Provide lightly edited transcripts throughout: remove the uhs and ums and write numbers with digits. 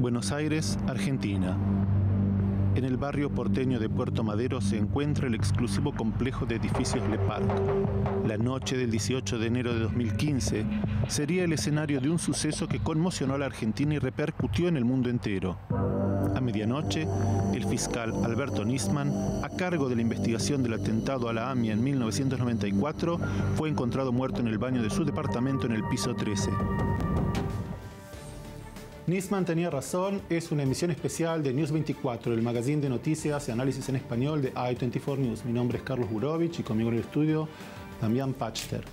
Buenos Aires, Argentina. En el barrio porteño de Puerto Madero se encuentra el exclusivo complejo de edificios Le Parc. La noche del 18 de enero de 2015 sería el escenario de un suceso que conmocionó a la Argentina y repercutió en el mundo entero. A medianoche, el fiscal Alberto Nisman, a cargo de la investigación del atentado a la AMIA en 1994, fue encontrado muerto en el baño de su departamento en el piso 13. Nisman tenía razón, es una emisión especial de News 24, el magazine de noticias y análisis en español de i24 News. Mi nombre es Carlos Burovich y conmigo en el estudio, Damián Pachter.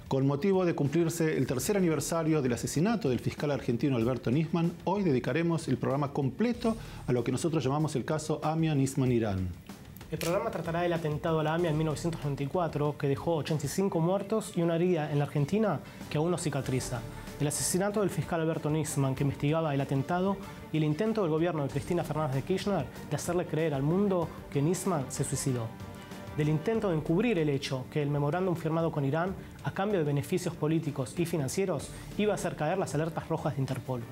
Con motivo de cumplirse el tercer aniversario del asesinato del fiscal argentino Alberto Nisman, hoy dedicaremos el programa completo a lo que nosotros llamamos el caso AMIA Nisman Irán. El programa tratará del atentado a la AMIA en 1994, que dejó 85 muertos y una herida en la Argentina que aún no cicatriza. El asesinato del fiscal Alberto Nisman, que investigaba el atentado, y el intento del gobierno de Cristina Fernández de Kirchner de hacerle creer al mundo que Nisman se suicidó. Del intento de encubrir el hecho que el memorándum firmado con Irán, a cambio de beneficios políticos y financieros, iba a hacer caer las alertas rojas de Interpol.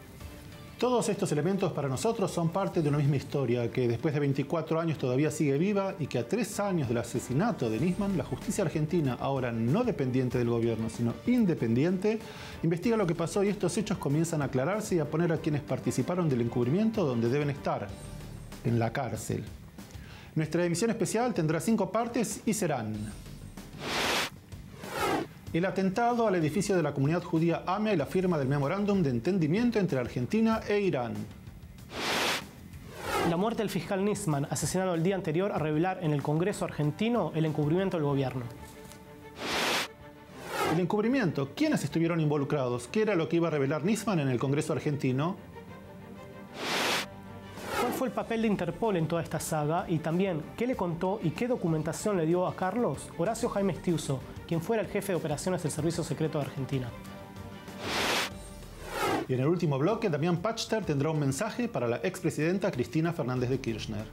Todos estos elementos para nosotros son parte de una misma historia que después de 24 años todavía sigue viva y que a 3 años del asesinato de Nisman, la justicia argentina, ahora no dependiente del gobierno, sino independiente, investiga lo que pasó y estos hechos comienzan a aclararse y a poner a quienes participaron del encubrimiento donde deben estar, en la cárcel. Nuestra emisión especial tendrá 5 partes y serán: el atentado al edificio de la comunidad judía AMIA y la firma del memorándum de entendimiento entre Argentina e Irán. La muerte del fiscal Nisman, asesinado el día anterior a revelar en el Congreso argentino el encubrimiento del gobierno. El encubrimiento. ¿Quiénes estuvieron involucrados? ¿Qué era lo que iba a revelar Nisman en el Congreso argentino? ¿Cuál fue el papel de Interpol en toda esta saga? Y también, ¿qué le contó y qué documentación le dio a Carlos Horacio Jaime Estiuso, quien fuera el jefe de operaciones del Servicio Secreto de Argentina? Y en el último bloque, Damián Pachter tendrá un mensaje para la expresidenta Cristina Fernández de Kirchner.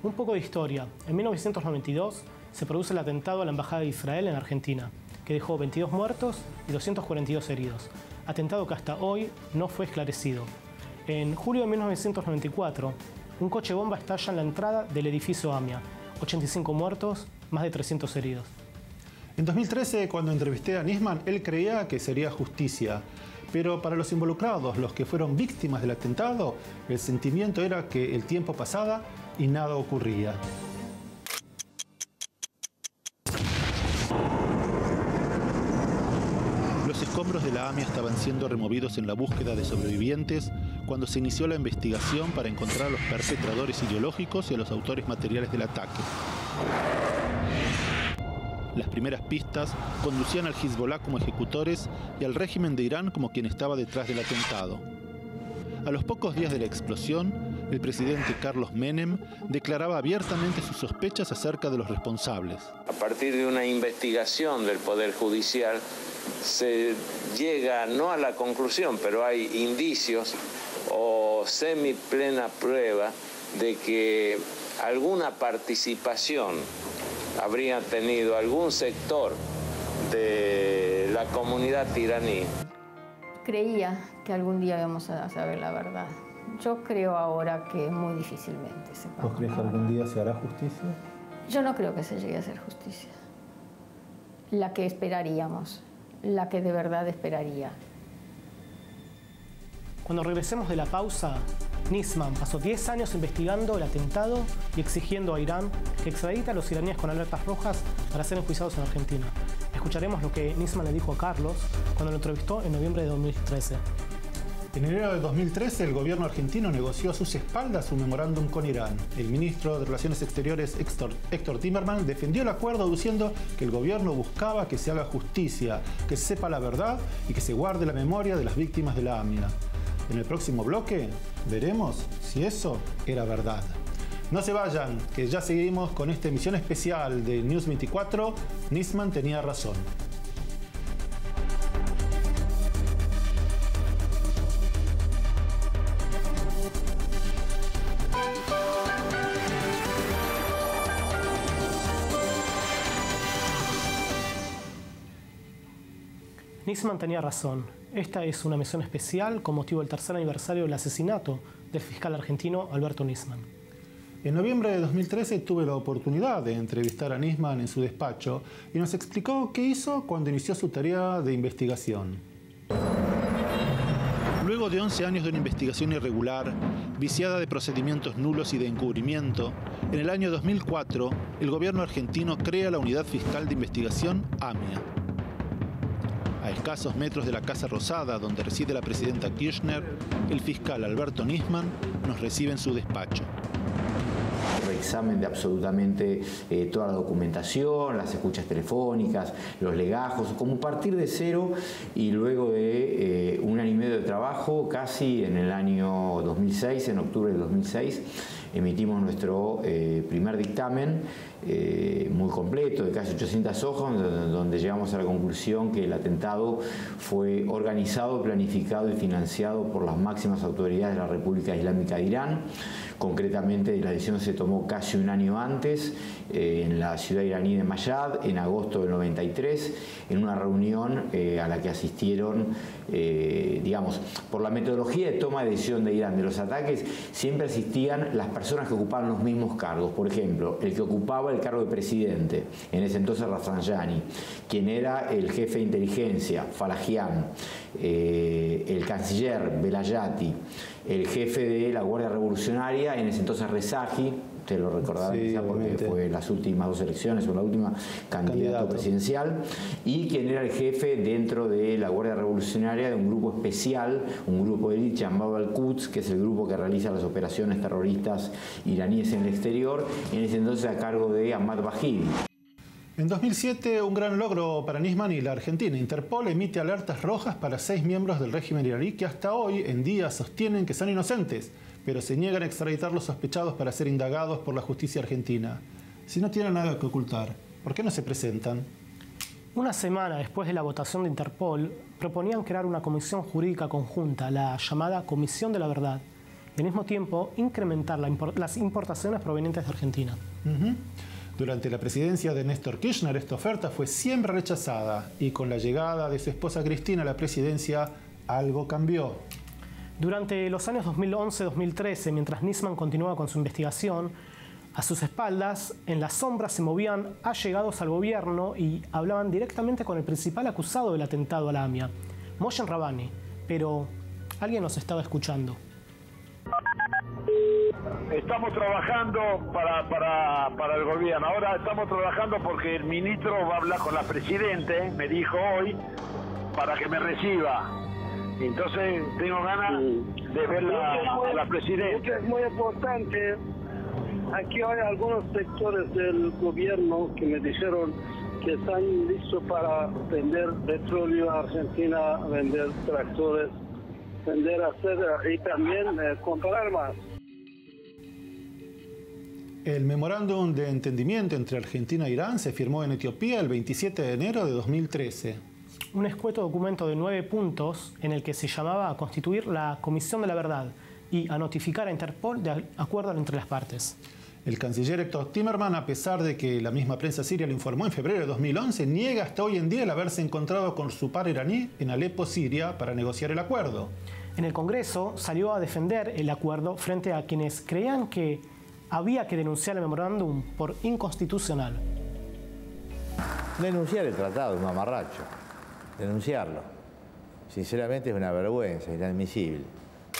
Un poco de historia. En 1992 se produce el atentado a la Embajada de Israel en Argentina, que dejó 22 muertos y 242 heridos. Atentado que hasta hoy no fue esclarecido. En julio de 1994, un coche bomba estalla en la entrada del edificio AMIA. 85 muertos, más de 300 heridos. En 2013, cuando entrevisté a Nisman, él creía que sería justicia. Pero para los involucrados, los que fueron víctimas del atentado, el sentimiento era que el tiempo pasaba y nada ocurría. Los escombros de la AMIA estaban siendo removidos en la búsqueda de sobrevivientes cuando se inició la investigación para encontrar a los perpetradores ideológicos y a los autores materiales del ataque. Las primeras pistas conducían al Hezbollah como ejecutores y al régimen de Irán como quien estaba detrás del atentado. A los pocos días de la explosión, el presidente Carlos Menem declaraba abiertamente sus sospechas acerca de los responsables. A partir de una investigación del Poder Judicial se llega no a la conclusión, pero hay indicios o semiplena prueba de que alguna participación habría tenido algún sector de la comunidad iraní. Creía que algún día íbamos a saber la verdad. Yo creo ahora que muy difícilmente se va. ¿Vos crees que algún día se hará justicia? Yo no creo que se llegue a hacer justicia. La que esperaríamos, la que de verdad esperaría. Cuando regresemos de la pausa, Nisman pasó 10 años investigando el atentado y exigiendo a Irán que extradite a los iraníes con alertas rojas para ser enjuiciados en Argentina. Escucharemos lo que Nisman le dijo a Carlos cuando lo entrevistó en noviembre de 2013. En enero de 2013, el gobierno argentino negoció a sus espaldas un memorándum con Irán. El ministro de Relaciones Exteriores, Héctor Timerman, defendió el acuerdo diciendo que el gobierno buscaba que se haga justicia, que se sepa la verdad y que se guarde la memoria de las víctimas de la AMIA. En el próximo bloque veremos si eso era verdad. No se vayan, que ya seguimos con esta emisión especial de News 24. Nisman tenía razón. Nisman tenía razón. Esta es una misión especial con motivo del tercer aniversario del asesinato del fiscal argentino Alberto Nisman. En noviembre de 2013 tuve la oportunidad de entrevistar a Nisman en su despacho y nos explicó qué hizo cuando inició su tarea de investigación. Luego de 11 años de una investigación irregular, viciada de procedimientos nulos y de encubrimiento, en el año 2004 el gobierno argentino crea la Unidad Fiscal de Investigación AMIA. A escasos metros de la Casa Rosada, donde reside la presidenta Kirchner, el fiscal Alberto Nisman nos recibe en su despacho. Examen de absolutamente toda la documentación, las escuchas telefónicas, los legajos, como partir de cero, y luego de un año y medio de trabajo, casi en el año 2006, en octubre de 2006, emitimos nuestro primer dictamen muy completo, de casi 800 hojas, donde llegamos a la conclusión que el atentado fue organizado, planificado y financiado por las máximas autoridades de la República Islámica de Irán. Concretamente, la decisión se tomó casi un año antes, en la ciudad iraní de Mayad, en agosto del 93, en una reunión a la que asistieron, digamos, por la metodología de toma de decisión de Irán de los ataques, siempre asistían las personas que ocupaban los mismos cargos. Por ejemplo, el que ocupaba el cargo de presidente, en ese entonces Rafsanjani, quien era el jefe de inteligencia, Falahian, el canciller, Velayati, el jefe de la Guardia Revolucionaria, en ese entonces Rezaji, usted lo recordará quizá porque fue las últimas dos elecciones o la última candidato presidencial, y quien era el jefe dentro de la Guardia Revolucionaria de un grupo especial, un grupo de élite llamado Al-Quds, que es el grupo que realiza las operaciones terroristas iraníes en el exterior, en ese entonces a cargo de Ahmad Bahidi. En 2007, un gran logro para Nisman y la Argentina. Interpol emite alertas rojas para 6 miembros del régimen iraní que hasta hoy en día sostienen que son inocentes, pero se niegan a extraditar los sospechados para ser indagados por la justicia argentina. Si no tienen nada que ocultar, ¿por qué no se presentan? Una semana después de la votación de Interpol, proponían crear una comisión jurídica conjunta, la llamada Comisión de la Verdad, y al mismo tiempo incrementar las importaciones provenientes de Argentina. Durante la presidencia de Néstor Kirchner, esta oferta fue siempre rechazada y con la llegada de su esposa Cristina a la presidencia, algo cambió. Durante los años 2011-2013, mientras Nisman continuaba con su investigación, a sus espaldas, en la sombra, se movían allegados al gobierno y hablaban directamente con el principal acusado del atentado a la AMIA, Mohsen Rabbani, pero alguien nos estaba escuchando. Estamos trabajando para el gobierno. Ahora estamos trabajando porque el ministro va a hablar con la presidente, me dijo hoy, para que me reciba. Entonces tengo ganas de ver a la presidenta. Es muy importante. Aquí hay algunos sectores del gobierno que me dijeron que están listos para vender petróleo a Argentina, vender tractores, vender acero y también comprar más. El memorándum de entendimiento entre Argentina e Irán se firmó en Etiopía el 27 de enero de 2013. Un escueto documento de 9 puntos en el que se llamaba a constituir la Comisión de la Verdad y a notificar a Interpol de acuerdo entre las partes. El canciller Héctor Timerman, a pesar de que la misma prensa siria lo informó en febrero de 2011, niega hasta hoy en día el haberse encontrado con su par iraní en Alepo, Siria, para negociar el acuerdo. En el Congreso salió a defender el acuerdo frente a quienes creían que había que denunciar el memorándum por inconstitucional. Denunciar el tratado es un mamarracho. Denunciarlo. Sinceramente es una vergüenza, inadmisible.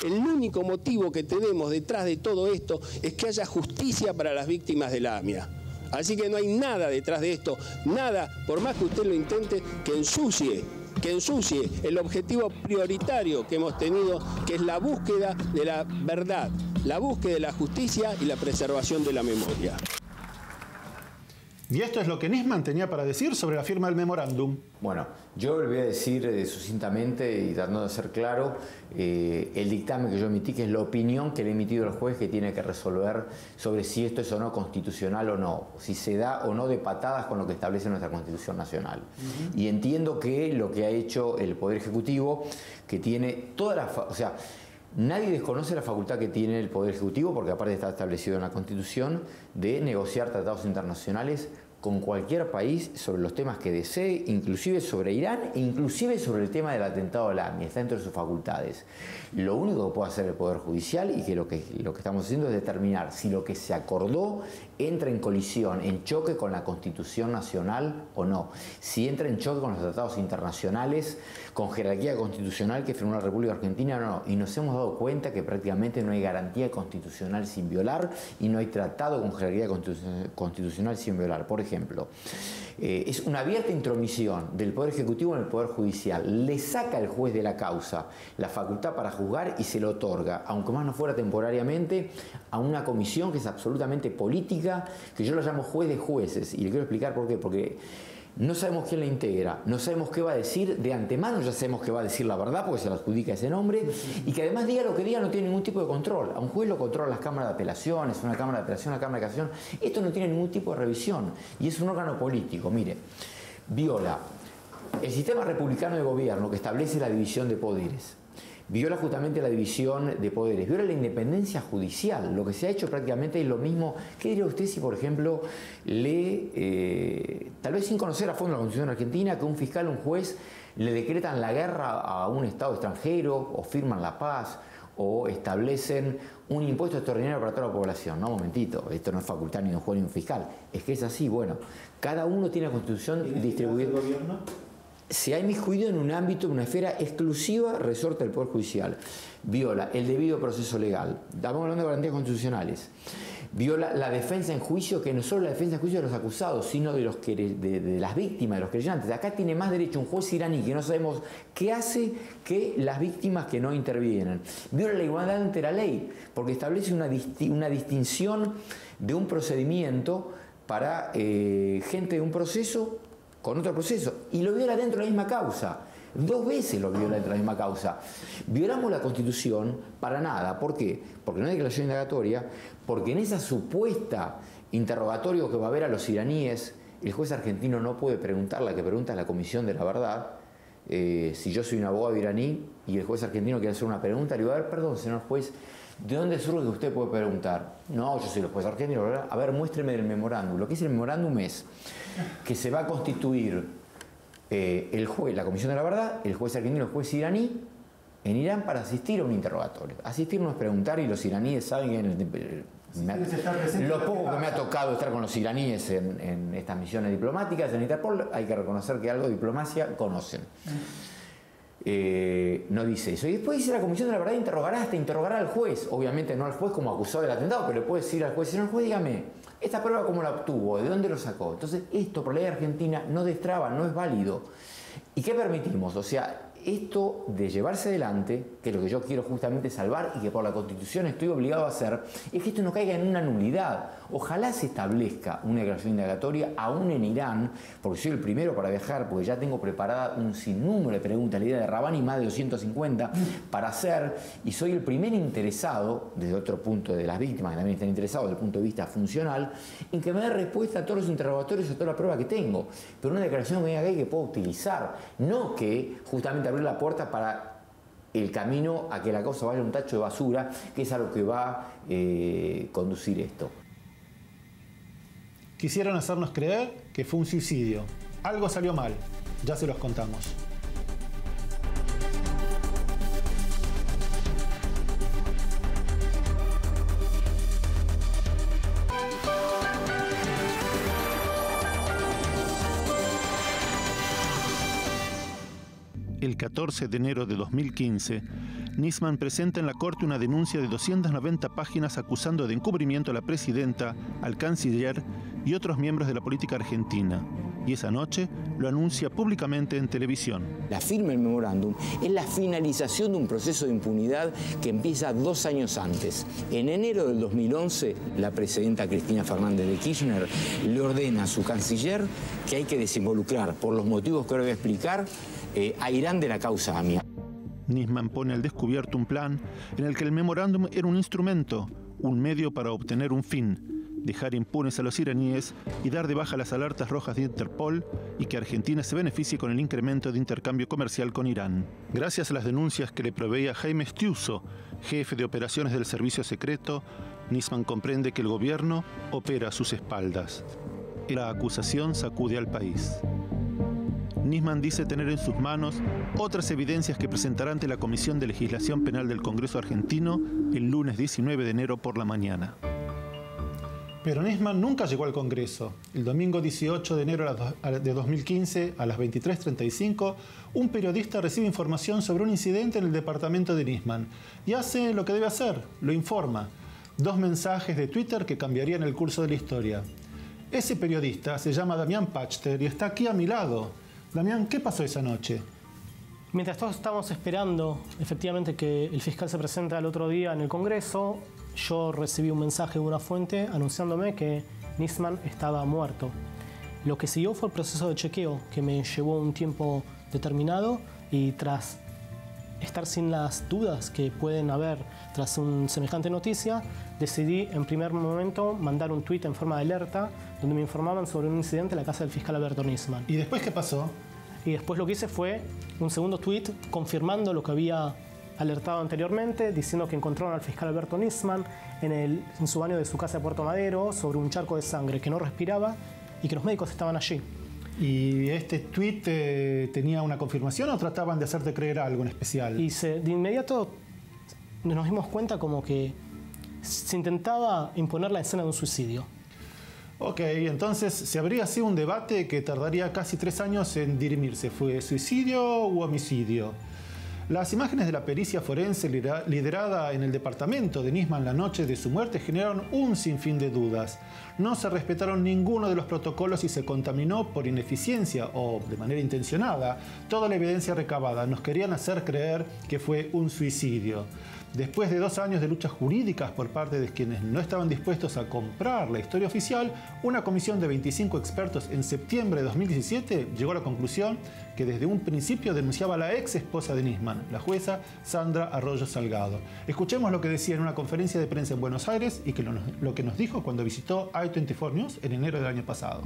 El único motivo que tenemos detrás de todo esto es que haya justicia para las víctimas de la AMIA. Así que no hay nada detrás de esto, nada, por más que usted lo intente, que ensucie el objetivo prioritario que hemos tenido, que es la búsqueda de la verdad, la búsqueda de la justicia y la preservación de la memoria. Y esto es lo que Nisman tenía para decir sobre la firma del memorándum. Bueno, yo le voy a decir sucintamente y tratando de ser claro, el dictamen que yo emití, que es la opinión que le he emitido al juez que tiene que resolver sobre si esto es o no constitucional o no, si se da o no de patadas con lo que establece nuestra Constitución Nacional. Y entiendo que lo que ha hecho el Poder Ejecutivo, que tiene toda la... O sea, nadie desconoce la facultad que tiene el Poder Ejecutivo, porque aparte está establecido en la Constitución, de negociar tratados internacionales con cualquier país sobre los temas que desee, inclusive sobre Irán e inclusive sobre el tema del atentado a la AMIA. Está dentro de sus facultades. Lo único que puede hacer el Poder Judicial, y que lo que estamos haciendo es determinar si lo que se acordó entra en colisión, en choque con la Constitución Nacional o no. Si entra en choque con los tratados internacionales, con jerarquía constitucional que firmó la República Argentina o no. Y nos hemos dado cuenta que prácticamente no hay garantía constitucional sin violar y no hay tratado con jerarquía constitucional sin violar. Por ejemplo, es una abierta intromisión del Poder Ejecutivo en el Poder Judicial. Le saca al juez de la causa la facultad para juzgar y se lo otorga, aunque más no fuera temporariamente, a una comisión que es absolutamente política, que yo la llamo juez de jueces. Y le quiero explicar por qué. Porque no sabemos quién la integra, no sabemos qué va a decir, de antemano ya sabemos que va a decir la verdad porque se le adjudica ese nombre, y que además diga lo que diga no tiene ningún tipo de control. A un juez lo controla las cámaras de apelaciones, una cámara de apelación, una cámara de casación. Esto no tiene ningún tipo de revisión y es un órgano político. Mire, viola el sistema republicano de gobierno que establece la división de poderes. Viola justamente la división de poderes, viola la independencia judicial. Lo que se ha hecho prácticamente es lo mismo. ¿Qué diría usted si, por ejemplo, tal vez sin conocer a fondo la Constitución argentina, que un fiscal o un juez le decretan la guerra a un Estado extranjero, o firman la paz, o establecen un impuesto extraordinario para toda la población? No, un momentito, esto no es facultad ni de un juez ni de un fiscal. Es que es así, bueno, cada uno tiene la Constitución distribuida. Se ha inmiscuido en un ámbito, en una esfera exclusiva, resorte del Poder Judicial. Viola el debido proceso legal. Estamos hablando de garantías constitucionales. Viola la defensa en juicio, que no solo la defensa en juicio de los acusados, sino de las víctimas, de los creyentes. Acá tiene más derecho un juez iraní, que no sabemos qué hace, que las víctimas que no intervienen. Viola la igualdad ante la ley, porque establece una distinción de un procedimiento para gente de un proceso con otro proceso, y lo viola dentro de la misma causa. 2 veces lo viola dentro de la misma causa. Violamos la Constitución para nada. ¿Por qué? Porque no hay declaración indagatoria, porque en esa supuesta interrogatorio que va a haber a los iraníes, el juez argentino no puede preguntar, la que pregunta es la Comisión de la Verdad. Si yo soy un abogado iraní y el juez argentino quiere hacer una pregunta, le digo, a ver, perdón, señor juez, ¿de dónde surge que usted puede preguntar? No, yo soy el juez argentino. A ver, muéstreme el memorándum. Lo que es el memorándum es que se va a constituir el juez, la Comisión de la Verdad, el juez argentino, el juez iraní, en Irán para asistir a un interrogatorio. Asistir no es preguntar, y los iraníes saben que lo poco que me ha tocado estar con los iraníes en estas misiones diplomáticas, en Interpol, hay que reconocer que algo de diplomacia conocen. No dice eso. Y después dice la Comisión de la Verdad interrogará al juez. Obviamente no al juez como acusado del atentado, pero le puede decir al juez, señor juez, dígame, ¿esta prueba cómo la obtuvo? ¿De dónde lo sacó? Entonces esto por ley argentina no destraba, no es válido. ¿Y qué permitimos? O sea, esto de llevarse adelante, que es lo que yo quiero justamente salvar y que por la Constitución estoy obligado a hacer, es que esto no caiga en una nulidad. Ojalá se establezca una declaración indagatoria aún en Irán, porque soy el primero para viajar, porque ya tengo preparada un sinnúmero de preguntas, la idea de Rabani más de 250 para hacer, y soy el primer interesado, desde otro punto de las víctimas, que también están interesados desde el punto de vista funcional, en que me dé respuesta a todos los interrogatorios y a toda la prueba que tengo. Pero una declaración que puedo utilizar, no que justamente abrir la puerta para el camino a que la causa vaya a un tacho de basura, que es a lo que va a conducir esto. Quisieron hacernos creer que fue un suicidio. Algo salió mal, ya se los contamos. El 14 de enero de 2015, Nisman presenta en la Corte una denuncia de 290 páginas acusando de encubrimiento a la presidenta, al canciller y otros miembros de la política argentina. Y esa noche lo anuncia públicamente en televisión. La firma del memorándum es la finalización de un proceso de impunidad que empieza 2 años antes. En enero del 2011, la presidenta Cristina Fernández de Kirchner le ordena a su canciller que hay que desinvolucrar, por los motivos que ahora voy a explicar, a Irán de la causa AMIA. Nisman pone al descubierto un plan en el que el memorándum era un instrumento, un medio para obtener un fin: dejar impunes a los iraníes y dar de baja las alertas rojas de Interpol, y que Argentina se beneficie con el incremento de intercambio comercial con Irán. Gracias a las denuncias que le proveía Jaime Stiuso, jefe de operaciones del Servicio Secreto, Nisman comprende que el gobierno opera a sus espaldas. La acusación sacude al país. Nisman dice tener en sus manos otras evidencias que presentará ante la Comisión de Legislación Penal del Congreso argentino el lunes 19 de enero por la mañana. Pero Nisman nunca llegó al Congreso. El domingo 18 de enero de 2015, a las 23:35, un periodista recibe información sobre un incidente en el departamento de Nisman y hace lo que debe hacer, lo informa. 2 mensajes de Twitter que cambiarían el curso de la historia. Ese periodista se llama Damián Pachter y está aquí a mi lado. Damián, ¿qué pasó esa noche? Mientras todos estábamos esperando, efectivamente, que el fiscal se presente al otro día en el Congreso, yo recibí un mensaje de una fuente anunciándome que Nisman estaba muerto. Lo que siguió fue el proceso de chequeo, que me llevó un tiempo determinado y tras estar sin las dudas que pueden haber tras una semejante noticia, decidí en primer momento mandar un tuit en forma de alerta donde me informaban sobre un incidente en la casa del fiscal Alberto Nisman. ¿Y después qué pasó? Y después lo que hice fue un segundo tuit confirmando lo que había alertado anteriormente, diciendo que encontraron al fiscal Alberto Nisman en su baño de su casa de Puerto Madero sobre un charco de sangre que no respiraba y que los médicos estaban allí. ¿Y este tuit tenía una confirmación o trataban de hacerte creer algo en especial? Y de inmediato nos dimos cuenta como que se intentaba imponer la escena de un suicidio. Ok, entonces se habría sido un debate que tardaría casi 3 años en dirimirse. ¿Fue suicidio u homicidio? Las imágenes de la pericia forense liderada en el departamento de Nisman la noche de su muerte generaron un sinfín de dudas. No se respetaron ninguno de los protocolos y se contaminó por ineficiencia o de manera intencionada toda la evidencia recabada. Nos querían hacer creer que fue un suicidio. Después de 2 años de luchas jurídicas por parte de quienes no estaban dispuestos a comprar la historia oficial, una comisión de 25 expertos en septiembre de 2017 llegó a la conclusión que desde un principio denunciaba a la ex esposa de Nisman, la jueza Sandra Arroyo Salgado. Escuchemos lo que decía en una conferencia de prensa en Buenos Aires y lo que nos dijo cuando visitó i24 News en enero del año pasado.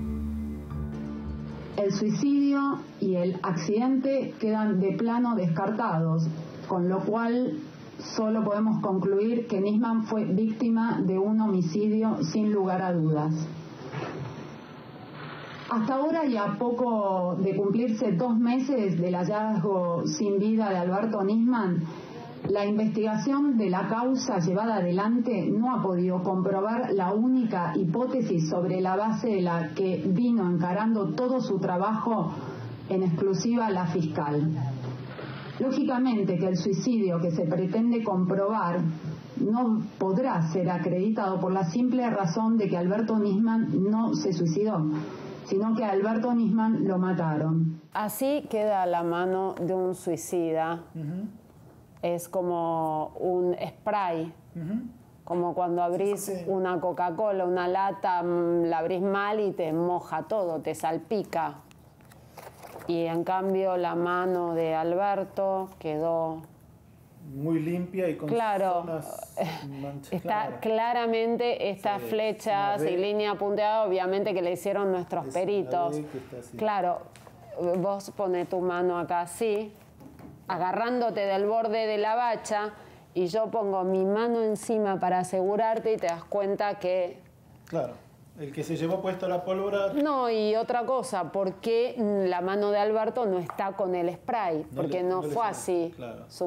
El suicidio y el accidente quedan de plano descartados, con lo cual solo podemos concluir que Nisman fue víctima de un homicidio sin lugar a dudas. Hasta ahora, y a poco de cumplirse 2 meses del hallazgo sin vida de Alberto Nisman, la investigación de la causa llevada adelante no ha podido comprobar la única hipótesis sobre la base de la que vino encarando todo su trabajo en exclusiva la fiscal. Lógicamente que el suicidio que se pretende comprobar no podrá ser acreditado por la simple razón de que Alberto Nisman no se suicidó, sino que a Alberto Nisman lo mataron. Así queda la mano de un suicida. Es como un spray, como cuando abrís una Coca-Cola, una lata, la abrís mal y te moja todo, te salpica. Y en cambio la mano de Alberto quedó muy limpia y con zonas está claramente estas flechas y línea punteada, obviamente que le hicieron nuestros peritos. Claro, vos pones tu mano acá así, agarrándote del borde de la bacha, y yo pongo mi mano encima para asegurarte y te das cuenta que... Claro. El que se llevó puesto la pólvora... No, y otra cosa, ¿por qué la mano de Alberto no está con el spray? Porque no fue así. Claro. Su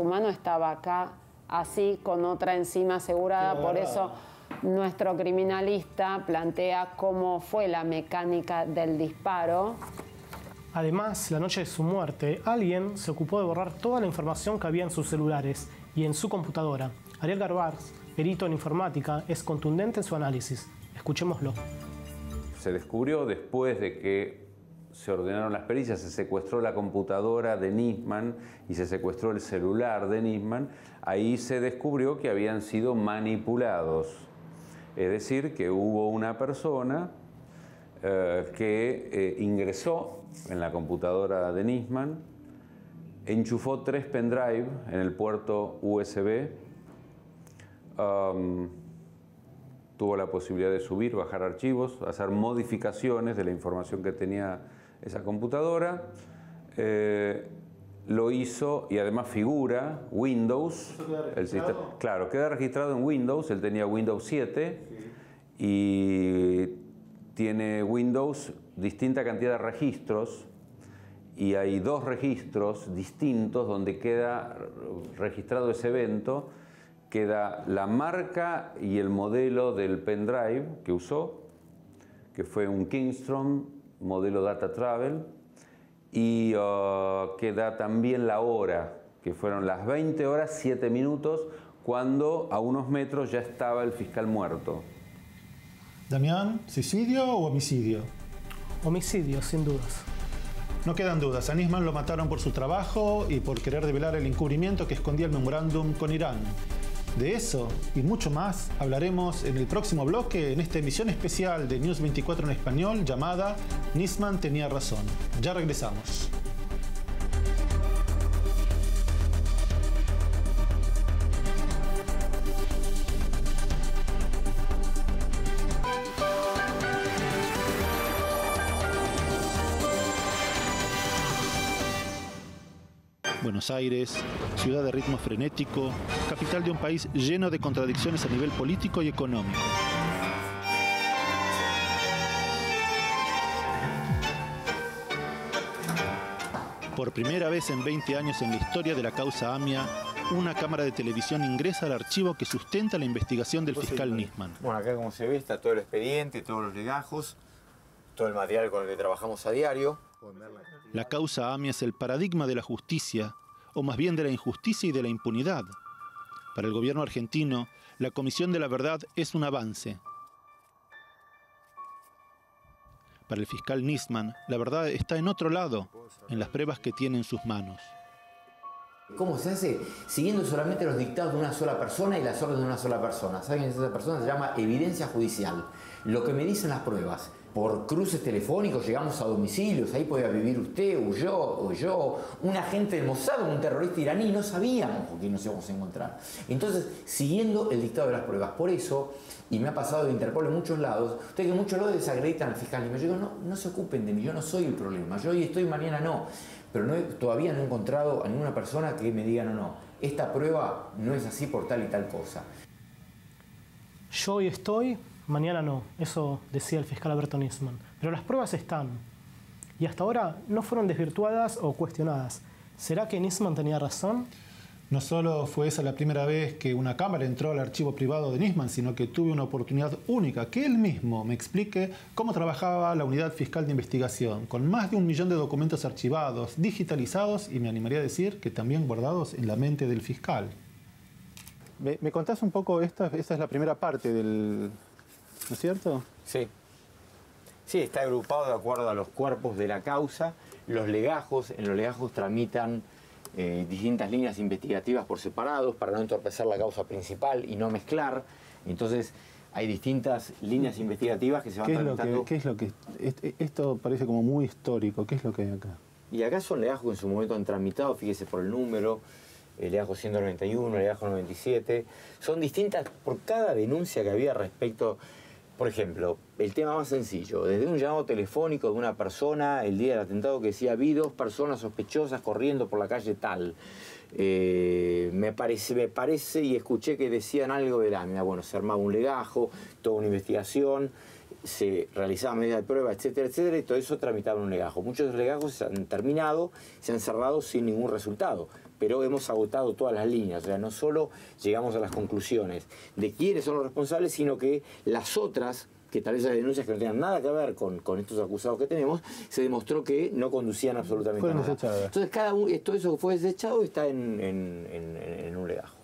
mano estaba acá, así, con otra encima asegurada. Por eso nuestro criminalista plantea cómo fue la mecánica del disparo. Además, la noche de su muerte, alguien se ocupó de borrar toda la información que había en sus celulares y en su computadora. Ariel Garbaz, perito en informática, es contundente en su análisis. Escuchémoslo. Se descubrió después de que se ordenaron las pericias, se secuestró la computadora de Nisman y se secuestró el celular de Nisman, ahí se descubrió que habían sido manipulados. Es decir, que hubo una persona que ingresó en la computadora de Nisman, enchufó 3 pendrive en el puerto USB, tuvo la posibilidad de subir, bajar archivos, hacer modificaciones de la información que tenía esa computadora. Lo hizo y además figura Windows. El sistema, claro, queda registrado en Windows. Él tenía Windows 7 y tiene Windows distinta cantidad de registros y hay 2 registros distintos donde queda registrado ese evento, queda la marca y el modelo del pendrive que usó, que fue un Kingstrom modelo Data Travel, y queda también la hora, que fueron las 20 horas 7 minutos, cuando a unos metros ya estaba el fiscal muerto. Damián, ¿suicidio o homicidio? Homicidio, sin dudas. No quedan dudas, a Nisman lo mataron por su trabajo y por querer develar el encubrimiento que escondía el memorándum con Irán. De eso y mucho más hablaremos en el próximo bloque en esta emisión especial de News 24 en español llamada Nisman tenía razón. Ya regresamos. Buenos Aires, ciudad de ritmo frenético, capital de un país lleno de contradicciones a nivel político y económico. Por primera vez en 20 años en la historia de la causa AMIA, una cámara de televisión ingresa al archivo que sustenta la investigación del fiscal Nisman. Bueno, acá como se ve está todo el expediente, todos los legajos, todo el material con el que trabajamos a diario. La causa AMIA es el paradigma de la justicia, o más bien de la injusticia y de la impunidad. Para el gobierno argentino, la Comisión de la Verdad es un avance. Para el fiscal Nisman, la verdad está en otro lado, en las pruebas que tiene en sus manos. ¿Cómo se hace? Siguiendo solamente los dictados de una sola persona y las órdenes de una sola persona. ¿Saben que esa persona se llama evidencia judicial? Lo que me dicen las pruebas. Por cruces telefónicos llegamos a domicilios, ahí podía vivir usted o yo, un agente del Mossad, un terrorista iraní, no sabíamos con quién nos íbamos a encontrar. Entonces, siguiendo el dictado de las pruebas. Por eso, y me ha pasado de Interpol en muchos lados, ustedes que en muchos lados desacreditan al fiscal y me digo, no se ocupen de mí, yo no soy el problema, yo hoy estoy, mañana no. Pero todavía no he encontrado a ninguna persona que me diga, no, esta prueba no es así por tal y tal cosa. Yo hoy estoy, mañana no. Eso decía el fiscal Alberto Nisman. Pero las pruebas están. Y hasta ahora no fueron desvirtuadas o cuestionadas. ¿Será que Nisman tenía razón? No solo fue esa la primera vez que una cámara entró al archivo privado de Nisman, sino que tuve una oportunidad única, que él mismo me explique cómo trabajaba la unidad fiscal de investigación, con más de 1 millón de documentos archivados, digitalizados y me animaría a decir que también guardados en la mente del fiscal. ¿Me contás un poco? Esta es la primera parte del... ¿No es cierto? Sí. Sí, está agrupado de acuerdo a los cuerpos de la causa. Los legajos, en los legajos tramitan distintas líneas investigativas por separados para no entorpecer la causa principal y no mezclar. Entonces, hay distintas líneas investigativas que se van tramitando. ¿Qué es lo que...? Esto parece como muy histórico. ¿Qué es lo que hay acá? Y acá son legajos que en su momento han tramitado, fíjese por el número, el legajo 191, el legajo 97. Son distintas por cada denuncia que había respecto... Por ejemplo, el tema más sencillo, desde un llamado telefónico de una persona el día del atentado que decía, vi 2 personas sospechosas corriendo por la calle tal. Me parece y escuché que decían algo de la AMIA. Bueno, se armaba un legajo, toda una investigación, se realizaban medidas de prueba, etcétera, etcétera, y todo eso tramitaba un legajo. Muchos de los legajos se han terminado, se han cerrado sin ningún resultado. Pero hemos agotado todas las líneas, o sea, no solo llegamos a las conclusiones de quiénes son los responsables, sino que las otras, que tal vez las denuncias que no tengan nada que ver con estos acusados que tenemos, se demostró que no conducían absolutamente a nada. Desechadas. Entonces, todo eso que fue desechado está en un legajo.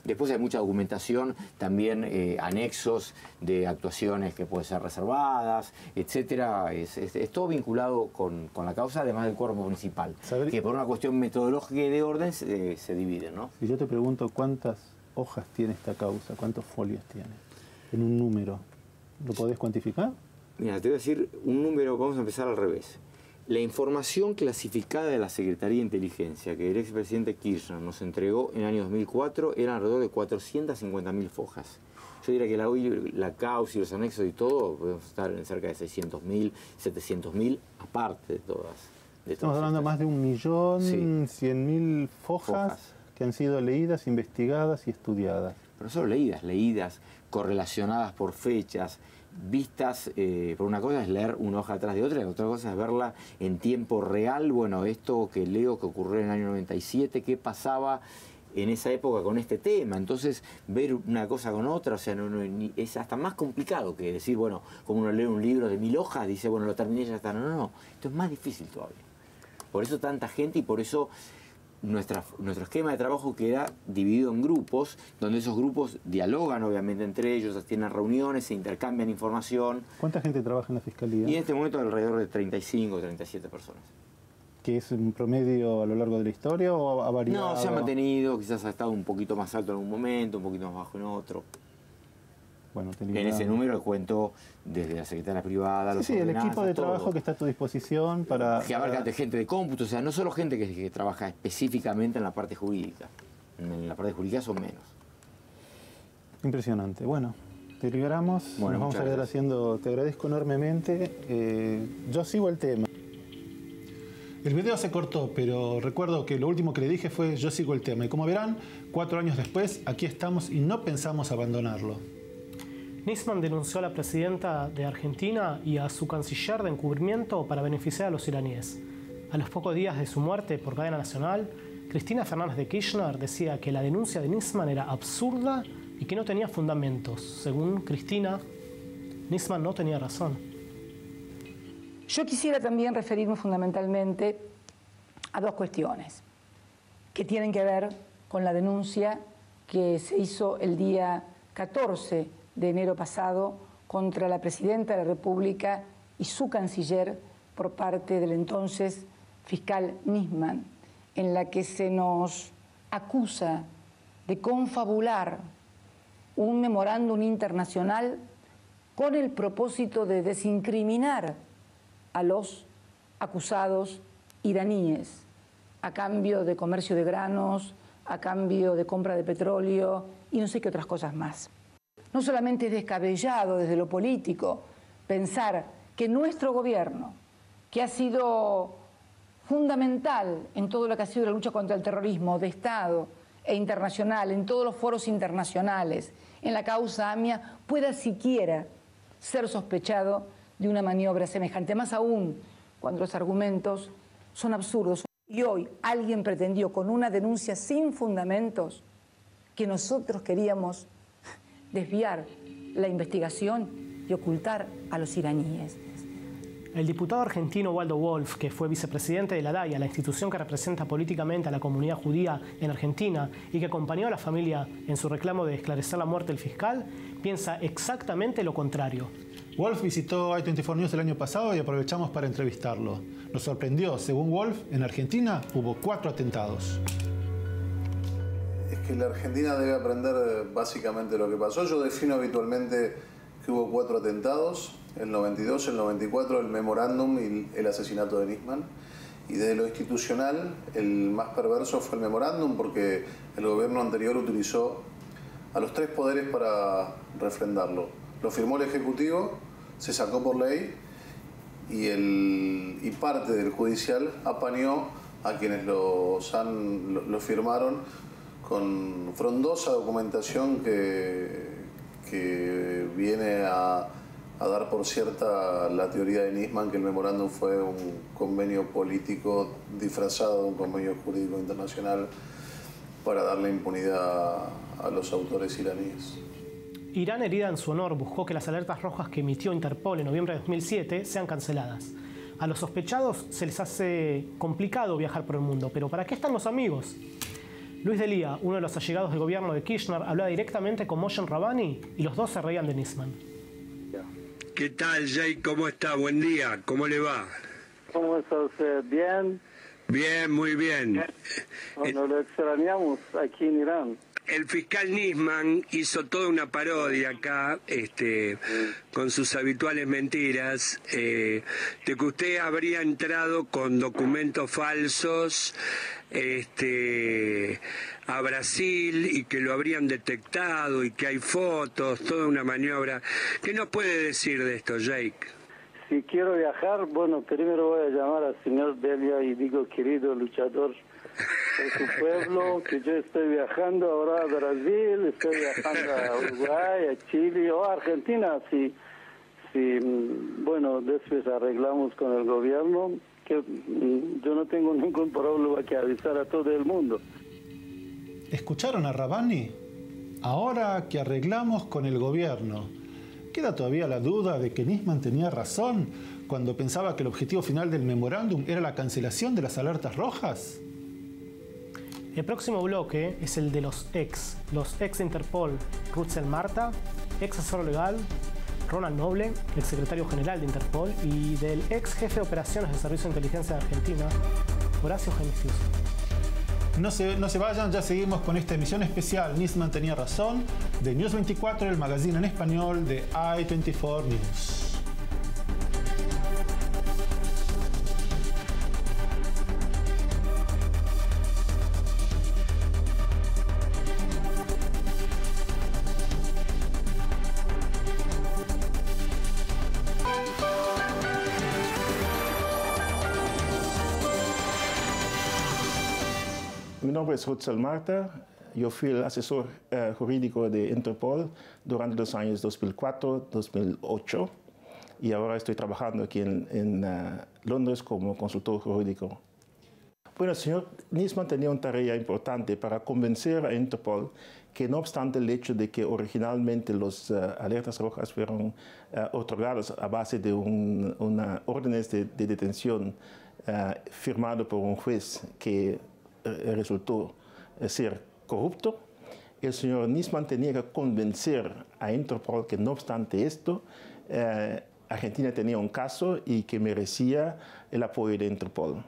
Después hay mucha documentación, también anexos de actuaciones que pueden ser reservadas, etcétera. Es todo vinculado con la causa, además del cuerpo principal, que por una cuestión metodológica y de orden se dividen, ¿no? Si yo te pregunto cuántas hojas tiene esta causa, cuántos folios tiene, en un número, ¿lo podés cuantificar? Mira, te voy a decir un número, vamos a empezar al revés. La información clasificada de la Secretaría de Inteligencia que el expresidente Kirchner nos entregó en el año 2004 eran alrededor de 450.000 hojas. Yo diría que hoy la causa y los anexos y todo podemos estar en cerca de 600.000, 700.000, aparte de todas. Estamos hablando de más de 1.100.000 fojas que han sido leídas, investigadas y estudiadas. pero no solo leídas, correlacionadas por fechas, vistas, por una cosa es leer una hoja atrás de otra, y otra cosa es verla en tiempo real. Bueno, esto que leo que ocurrió en el año 97, ¿qué pasaba en esa época con este tema? Entonces, ver una cosa con otra, o sea, es hasta más complicado que decir, bueno, como uno lee un libro de 1000 hojas, dice, bueno, lo terminé, ya está. No, esto es más difícil todavía. Por eso tanta gente y por eso nuestro esquema de trabajo queda dividido en grupos, donde esos grupos dialogan obviamente entre ellos, tienen reuniones, se intercambian información. ¿Cuánta gente trabaja en la Fiscalía? Y en este momento alrededor de 35 o 37 personas. ¿Que es un promedio a lo largo de la historia o ha variado? No, se ha mantenido, quizás ha estado un poquito más alto en un momento, un poquito más bajo en otro. Bueno, en ese número cuento desde la secretaria privada, los el equipo de trabajo que está a tu disposición para... Que abarca gente de cómputo, o sea, no solo gente que trabaja específicamente en la parte jurídica. En la parte jurídica son menos. Impresionante. Bueno, te liberamos, nos vamos a quedar haciendo... Te agradezco enormemente. Yo sigo el tema. El video se cortó, pero recuerdo que lo último que le dije fue yo sigo el tema. Y como verán, 4 años después, aquí estamos y no pensamos abandonarlo. Nisman denunció a la presidenta de Argentina y a su canciller de encubrimiento para beneficiar a los iraníes. A los pocos días de su muerte por cadena nacional, Cristina Fernández de Kirchner decía que la denuncia de Nisman era absurda y que no tenía fundamentos. Según Cristina, Nisman no tenía razón. Yo quisiera también referirme fundamentalmente a 2 cuestiones que tienen que ver con la denuncia que se hizo el día 14 de enero pasado contra la Presidenta de la República y su canciller por parte del entonces fiscal Nisman, en la que se nos acusa de confabular un memorándum internacional con el propósito de desincriminar a los acusados iraníes a cambio de comercio de granos, a cambio de compra de petróleo y no sé qué otras cosas más. No solamente es descabellado desde lo político pensar que nuestro gobierno, que ha sido fundamental en todo lo que ha sido la lucha contra el terrorismo de Estado e internacional, en todos los foros internacionales, en la causa AMIA, pueda siquiera ser sospechado de una maniobra semejante, más aún cuando los argumentos son absurdos. Y hoy alguien pretendió con una denuncia sin fundamentos que nosotros queríamos desviar la investigación y ocultar a los iraníes. El diputado argentino Waldo Wolf, que fue vicepresidente de la DAIA, la institución que representa políticamente a la comunidad judía en Argentina y que acompañó a la familia en su reclamo de esclarecer la muerte del fiscal, piensa exactamente lo contrario. Wolf visitó i24 News el año pasado y aprovechamos para entrevistarlo. Nos sorprendió, según Wolf, en Argentina hubo 4 atentados. Es que la Argentina debe aprender básicamente lo que pasó. Yo defino habitualmente que hubo 4 atentados, el 92, el 94, el memorándum y el asesinato de Nisman. Y desde lo institucional, el más perverso fue el memorándum porque el gobierno anterior utilizó a los 3 poderes para refrendarlo. Lo firmó el Ejecutivo, se sacó por ley y parte del Judicial apañó a quienes lo firmaron con frondosa documentación que viene a dar por cierta la teoría de Nisman que el memorándum fue un convenio político disfrazado de un convenio jurídico internacional para darle impunidad a los autores iraníes. Irán, herida en su honor, buscó que las alertas rojas que emitió Interpol en noviembre de 2007 sean canceladas. A los sospechados se les hace complicado viajar por el mundo, pero ¿para qué están los amigos? Luis Delía, uno de los allegados del gobierno de Kirchner, hablaba directamente con Moshen Rabbani y los dos se reían de Nisman. ¿Qué tal, Jay? ¿Cómo está? Buen día. ¿Cómo le va? ¿Cómo está usted? ¿Bien? Bien, muy bien. Bueno, lo extrañamos aquí en Irán. El fiscal Nisman hizo toda una parodia acá, con sus habituales mentiras, de que usted habría entrado con documentos falsos a Brasil y que lo habrían detectado y que hay fotos, toda una maniobra. ¿Qué nos puede decir de esto, Jake? Si quiero viajar, bueno, primero voy a llamar al señor Delia y digo, querido luchador por su pueblo, que yo estoy viajando ahora a Brasil, estoy viajando a Uruguay, a Chile o a Argentina, bueno, después arreglamos con el gobierno, que yo no tengo ningún problema que avisar a todo el mundo. ¿Escucharon a Rabani? Ahora que arreglamos con el gobierno, ¿queda todavía la duda de que Nisman tenía razón cuando pensaba que el objetivo final del memorándum era la cancelación de las alertas rojas? El próximo bloque es el de los ex Interpol, Rutzel Marta, ex asesor legal, Ronald Noble, ex secretario general de Interpol, y del ex jefe de operaciones del Servicio de Inteligencia de Argentina, Horacio Genicius. No se vayan, ya seguimos con esta emisión especial Nisman tenía razón, de News 24, el magazine en español de I24 News. Mi nombre es Rutzel Marta, yo fui el asesor jurídico de Interpol durante los años 2004-2008 y ahora estoy trabajando aquí en Londres como consultor jurídico. Bueno, el señor Nisman tenía una tarea importante para convencer a Interpol que no obstante el hecho de que originalmente las alertas rojas fueron otorgadas a base de una órdenes de detención firmado por un juez que resultó ser corrupto, el señor Nisman tenía que convencer a Interpol que no obstante esto, Argentina tenía un caso y que merecía el apoyo de Interpol.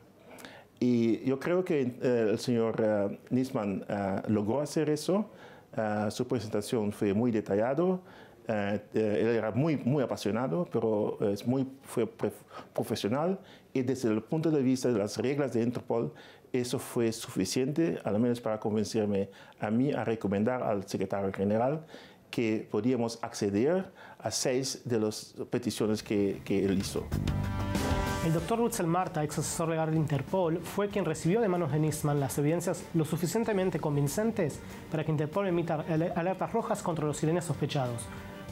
Y yo creo que el señor Nisman logró hacer eso. Su presentación fue muy detallado. Él era muy apasionado, pero fue profesional. Y desde el punto de vista de las reglas de Interpol, eso fue suficiente, al menos para convencerme a mí a recomendar al secretario general que podíamos acceder a 6 de las peticiones que él hizo. El doctor Rutzel Marta, ex asesor legal de Interpol, fue quien recibió de manos de Nisman las evidencias lo suficientemente convincentes para que Interpol emita alertas rojas contra los iraníes sospechados.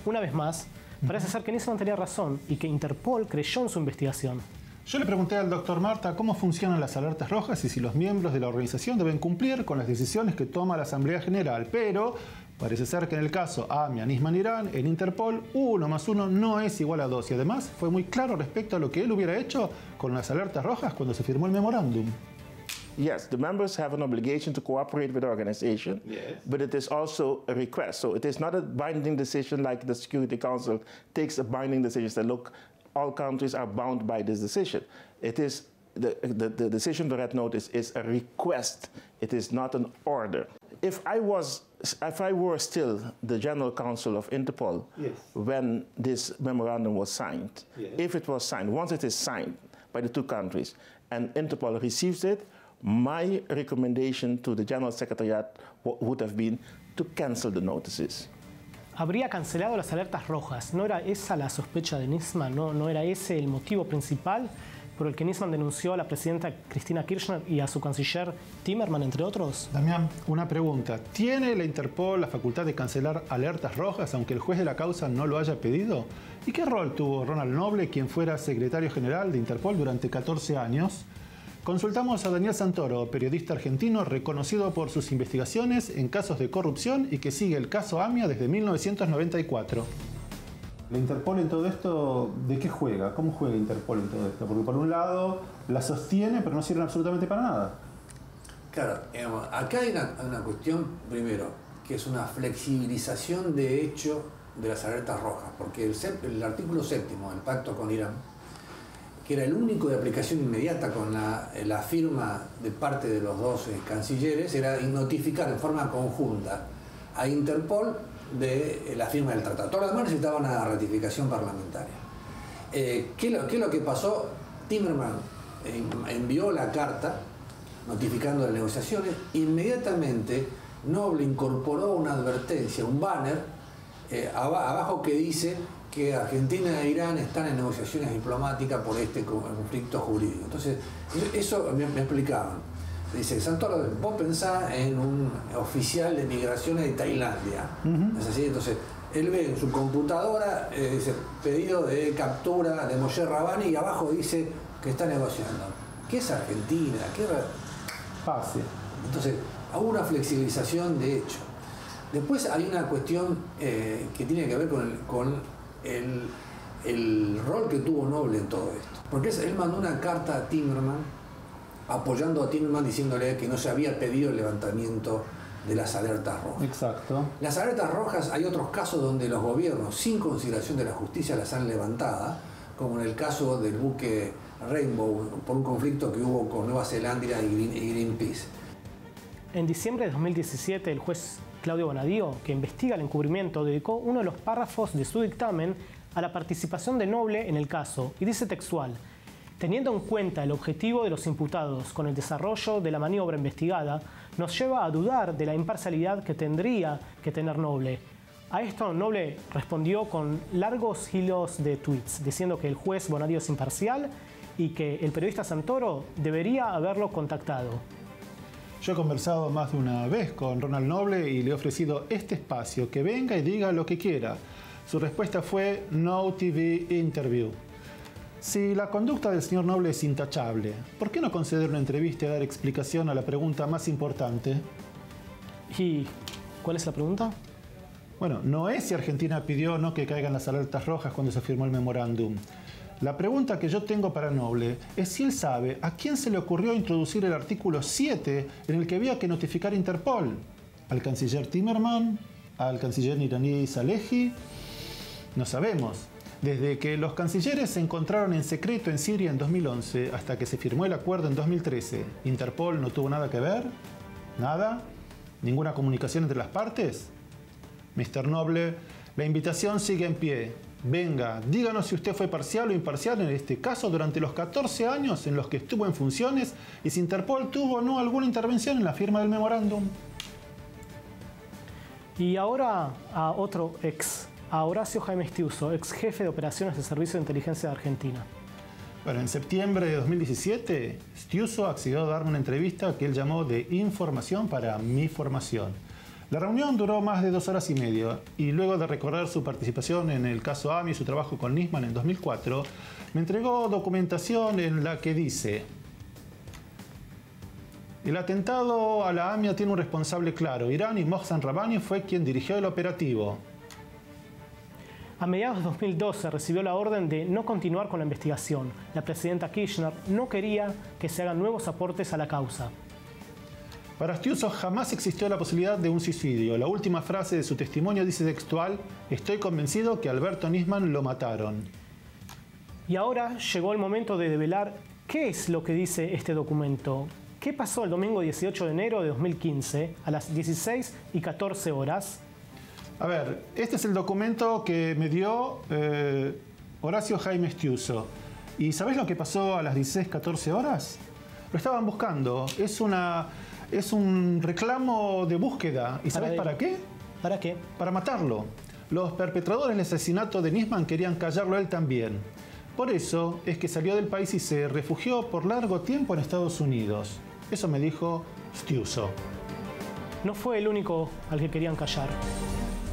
Una vez más, parece ser que Nisman tenía razón y que Interpol creyó en su investigación. Yo le pregunté al doctor Marta cómo funcionan las alertas rojas y si los miembros de la organización deben cumplir con las decisiones que toma la Asamblea General, pero parece ser que en el caso AMIA Nisman Irán, en Interpol, 1 más 1 no es igual a 2 y además fue muy claro respecto a lo que él hubiera hecho con las alertas rojas cuando se firmó el memorándum. Yes, the members have an obligation to cooperate with the organization, but it is also a request. So it is not a binding decision like the Security Council takes a binding decision that, look, all countries are bound by this decision. It is the decision to red notice is a request. It is not an order. If I were still the General Counsel of Interpol when this memorandum was signed, if it was signed, once it is signed by the 2 countries and Interpol receives it, my recommendation to the General Secretariat would have been to cancel the notices. Habría cancelado las alertas rojas. ¿No era esa la sospecha de Nisman? ¿No era ese el motivo principal por el que Nisman denunció a la presidenta Cristina Kirchner y a su canciller Timmerman, entre otros? Damián, una pregunta. ¿Tiene la Interpol la facultad de cancelar alertas rojas aunque el juez de la causa no lo haya pedido? ¿Y qué rol tuvo Ronald Noble, quien fuera secretario general de Interpol durante 14 años? Consultamos a Daniel Santoro, periodista argentino reconocido por sus investigaciones en casos de corrupción y que sigue el caso AMIA desde 1994. ¿La Interpol en todo esto, de qué juega? ¿Cómo juega Interpol en todo esto? Porque por un lado la sostiene, pero no sirve absolutamente para nada. Claro, acá hay una cuestión, primero, que es una flexibilización de hecho de las alertas rojas, porque el artículo 7 del pacto con Irán, que era el único de aplicación inmediata con la firma de parte de los 2 cancilleres, era notificar en forma conjunta a Interpol de la firma del tratado. Todos los demás necesitaban una ratificación parlamentaria. ¿Qué es lo que pasó? Timmerman envió la carta notificando las negociaciones. Inmediatamente Noble incorporó una advertencia, un banner abajo que dice que Argentina e Irán están en negociaciones diplomáticas por este conflicto jurídico. Entonces, eso me explicaban. Dice, Santoro, vos pensás en un oficial de migraciones de Tailandia. Es así, entonces él ve en su computadora, dice, pedido de captura de Moshe Rabani y abajo dice que está negociando. ¿Qué es Argentina? ¿Qué fácil? Entonces, hubo una flexibilización de hecho. Después hay una cuestión que tiene que ver con el rol que tuvo Noble en todo esto. Porque él mandó una carta a Timerman apoyando a Timerman diciéndole que no se había pedido el levantamiento de las alertas rojas. Exacto. Las alertas rojas, hay otros casos donde los gobiernos, sin consideración de la justicia, las han levantado, como en el caso del buque Rainbow, por un conflicto que hubo con Nueva Zelanda y Greenpeace. En diciembre de 2017, el juez Claudio Bonadío, que investiga el encubrimiento, dedicó uno de los párrafos de su dictamen a la participación de Noble en el caso, y dice textual: teniendo en cuenta el objetivo de los imputados con el desarrollo de la maniobra investigada, nos lleva a dudar de la imparcialidad que tendría que tener Noble. A esto Noble respondió con largos hilos de tweets, diciendo que el juez Bonadío es imparcial y que el periodista Santoro debería haberlo contactado. Yo he conversado más de una vez con Ronald Noble y le he ofrecido este espacio, que venga y diga lo que quiera. Su respuesta fue no TV interview. Si la conducta del señor Noble es intachable, ¿por qué no conceder una entrevista y dar explicación a la pregunta más importante? ¿Y cuál es la pregunta? Bueno, no es si Argentina pidió o no que caigan las alertas rojas cuando se firmó el memorándum. La pregunta que yo tengo para Noble es si él sabe a quién se le ocurrió introducir el artículo 7 en el que había que notificar a Interpol. ¿Al canciller Timerman? ¿Al canciller iraní Salehi? No sabemos. Desde que los cancilleres se encontraron en secreto en Siria en 2011 hasta que se firmó el acuerdo en 2013, ¿Interpol no tuvo nada que ver? ¿Nada? ¿Ninguna comunicación entre las partes? Mr. Noble, la invitación sigue en pie. Venga, díganos si usted fue parcial o imparcial en este caso durante los 14 años en los que estuvo en funciones y si Interpol tuvo o no alguna intervención en la firma del memorándum. Y ahora a otro ex, a Horacio Jaime Stiuso, ex jefe de operaciones de Servicio de Inteligencia de Argentina. Bueno, en septiembre de 2017, Stiuso accedió a darme una entrevista que él llamó de información para mi formación. La reunión duró más de 2 horas y media y luego de recordar su participación en el caso AMIA y su trabajo con Nisman en 2004, me entregó documentación en la que dice: el atentado a la AMIA tiene un responsable claro. Irán y Mohsen Rabani fue quien dirigió el operativo. A mediados de 2012 recibió la orden de no continuar con la investigación. La presidenta Kirchner no quería que se hagan nuevos aportes a la causa. Para Stiuso jamás existió la posibilidad de un suicidio. La última frase de su testimonio dice textual: estoy convencido que Alberto Nisman lo mataron. Y ahora llegó el momento de develar qué es lo que dice este documento. ¿Qué pasó el domingo 18 de enero de 2015 a las 16:14 horas? A ver, este es el documento que me dio Horacio Jaime Stiuso. ¿Y sabés lo que pasó a las 16:14 horas? Lo estaban buscando. Es un reclamo de búsqueda. ¿Y sabés para qué? ¿Para qué? Para matarlo. Los perpetradores del asesinato de Nisman querían callarlo a él también. Por eso es que salió del país y se refugió por largo tiempo en Estados Unidos. Eso me dijo Stiuso. No fue el único al que querían callar.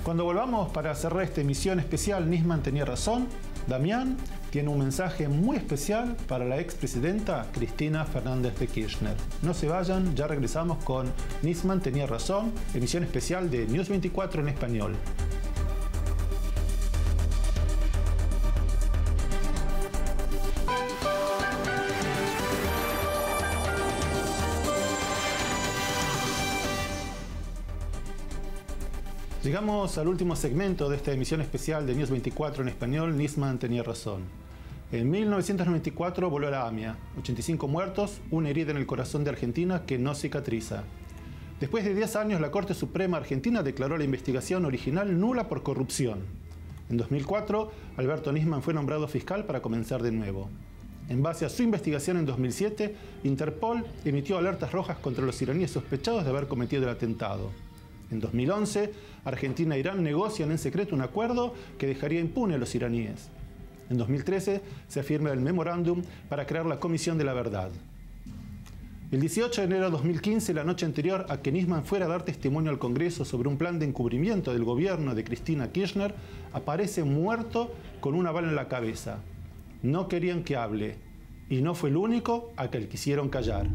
Cuando volvamos para cerrar esta emisión especial, Nisman tenía razón, Damián tiene un mensaje muy especial para la expresidenta Cristina Fernández de Kirchner. No se vayan, ya regresamos con Nisman tenía razón, emisión especial de News 24 en español. Llegamos al último segmento de esta emisión especial de News 24 en español, Nisman tenía razón. En 1994 voló la AMIA, 85 muertos, una herida en el corazón de Argentina que no cicatriza. Después de 10 años, la Corte Suprema Argentina declaró la investigación original nula por corrupción. En 2004, Alberto Nisman fue nombrado fiscal para comenzar de nuevo. En base a su investigación en 2007, Interpol emitió alertas rojas contra los iraníes sospechados de haber cometido el atentado. En 2011, Argentina e Irán negocian en secreto un acuerdo que dejaría impune a los iraníes. En 2013, se firma el memorándum para crear la Comisión de la Verdad. El 18 de enero de 2015, la noche anterior a que Nisman fuera a dar testimonio al Congreso sobre un plan de encubrimiento del gobierno de Cristina Kirchner, aparece muerto con una bala en la cabeza. No querían que hable, y no fue el único a que le quisieron callar.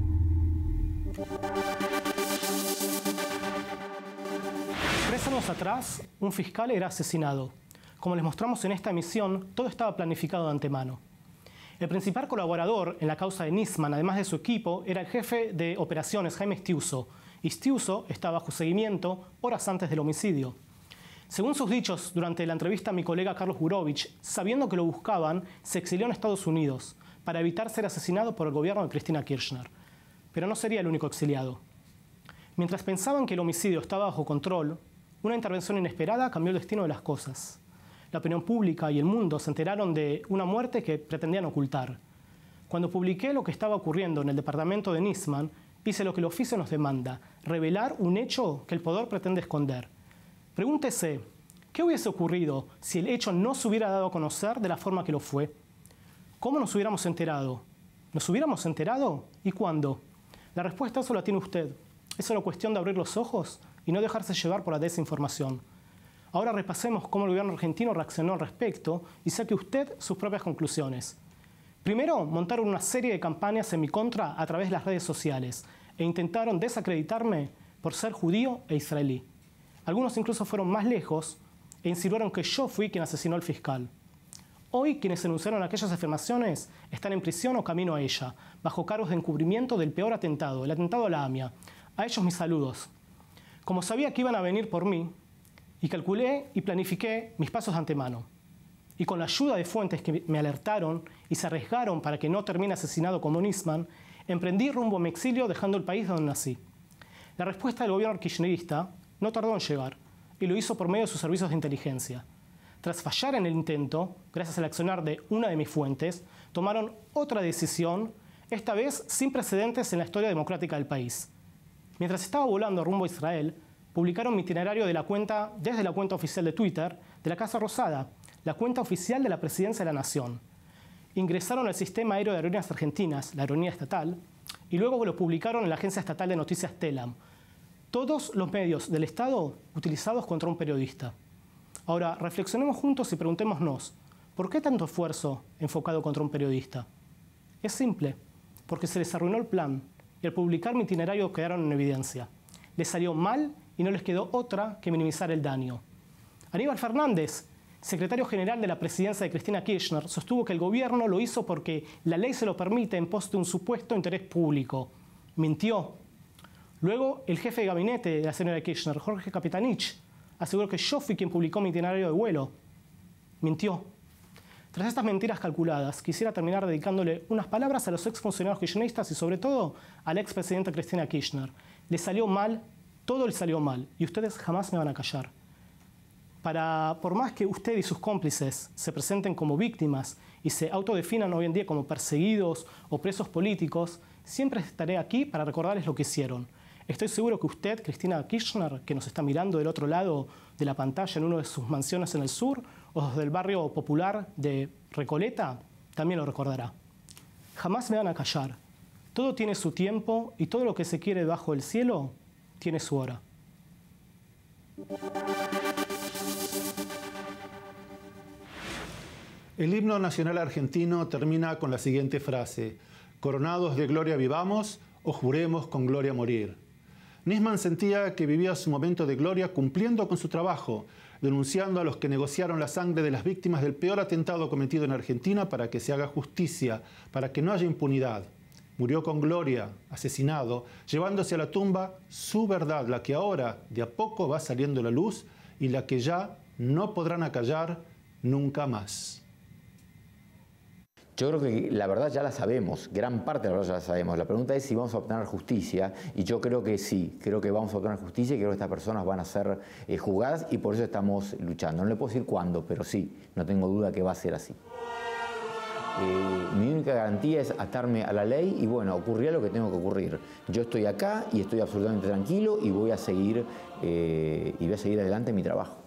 3 años atrás, un fiscal era asesinado. Como les mostramos en esta emisión, todo estaba planificado de antemano. El principal colaborador en la causa de Nisman, además de su equipo, era el jefe de operaciones, Jaime Stiuso. Y Stiuso estaba bajo seguimiento horas antes del homicidio. Según sus dichos durante la entrevista a mi colega Carlos Burovich, sabiendo que lo buscaban, se exilió en Estados Unidos para evitar ser asesinado por el gobierno de Cristina Kirchner. Pero no sería el único exiliado. Mientras pensaban que el homicidio estaba bajo control, una intervención inesperada cambió el destino de las cosas. La opinión pública y el mundo se enteraron de una muerte que pretendían ocultar. Cuando publiqué lo que estaba ocurriendo en el departamento de Nisman, hice lo que el oficio nos demanda, revelar un hecho que el poder pretende esconder. Pregúntese, ¿qué hubiese ocurrido si el hecho no se hubiera dado a conocer de la forma que lo fue? ¿Cómo nos hubiéramos enterado? ¿Nos hubiéramos enterado? ¿Y cuándo? La respuesta solo la tiene usted. Es solo cuestión de abrir los ojos y no dejarse llevar por la desinformación. Ahora repasemos cómo el gobierno argentino reaccionó al respecto y saque usted sus propias conclusiones. Primero, montaron una serie de campañas en mi contra a través de las redes sociales e intentaron desacreditarme por ser judío e israelí. Algunos incluso fueron más lejos e insinuaron que yo fui quien asesinó al fiscal. Hoy, quienes enunciaron aquellas afirmaciones están en prisión o camino a ella, bajo cargos de encubrimiento del peor atentado, el atentado a la AMIA. A ellos mis saludos. Como sabía que iban a venir por mí, y calculé y planifiqué mis pasos de antemano. Y con la ayuda de fuentes que me alertaron y se arriesgaron para que no termine asesinado como Nisman, emprendí rumbo a mi exilio dejando el país donde nací. La respuesta del gobierno kirchnerista no tardó en llegar, y lo hizo por medio de sus servicios de inteligencia. Tras fallar en el intento, gracias al accionar de una de mis fuentes, tomaron otra decisión, esta vez sin precedentes en la historia democrática del país. Mientras estaba volando rumbo a Israel, publicaron mi itinerario desde la cuenta oficial de Twitter de la Casa Rosada, la cuenta oficial de la Presidencia de la Nación. Ingresaron al Sistema Aéreo de Aerolíneas Argentinas, la aerolínea estatal, y luego lo publicaron en la Agencia Estatal de Noticias Telam. Todos los medios del Estado utilizados contra un periodista. Ahora, reflexionemos juntos y preguntémonos, ¿por qué tanto esfuerzo enfocado contra un periodista? Es simple, porque se les arruinó el plan y al publicar mi itinerario quedaron en evidencia. Les salió mal y no les quedó otra que minimizar el daño. Aníbal Fernández, secretario general de la presidencia de Cristina Kirchner, sostuvo que el gobierno lo hizo porque la ley se lo permite en pos de un supuesto interés público. Mintió. Luego, el jefe de gabinete de la señora Kirchner, Jorge Capitanich, aseguró que yo fui quien publicó mi itinerario de vuelo. Mintió. Tras estas mentiras calculadas, quisiera terminar dedicándole unas palabras a los exfuncionarios kirchneristas y sobre todo a la expresidenta Cristina Kirchner. Le salió mal, todo le salió mal, y ustedes jamás me van a callar. Por más que usted y sus cómplices se presenten como víctimas y se autodefinan hoy en día como perseguidos o presos políticos, siempre estaré aquí para recordarles lo que hicieron. Estoy seguro que usted, Cristina Kirchner, que nos está mirando del otro lado de la pantalla en una de sus mansiones en el sur o del barrio popular de Recoleta, también lo recordará. Jamás me van a callar. Todo tiene su tiempo y todo lo que se quiere debajo del cielo tiene su hora. El himno nacional argentino termina con la siguiente frase: coronados de gloria vivamos o juremos con gloria morir. Nisman sentía que vivía su momento de gloria cumpliendo con su trabajo, denunciando a los que negociaron la sangre de las víctimas del peor atentado cometido en Argentina para que se haga justicia, para que no haya impunidad. Murió con gloria, asesinado, llevándose a la tumba su verdad, la que ahora de a poco va saliendo a la luz y la que ya no podrán acallar nunca más. Yo creo que la verdad ya la sabemos, gran parte de la verdad ya la sabemos. La pregunta es si vamos a obtener justicia, y yo creo que sí, creo que vamos a obtener justicia y creo que estas personas van a ser juzgadas y por eso estamos luchando. No le puedo decir cuándo, pero sí, no tengo duda que va a ser así. Mi única garantía es atarme a la ley y bueno, ocurrirá lo que tengo que ocurrir. Yo estoy acá y estoy absolutamente tranquilo y voy a seguir adelante en mi trabajo.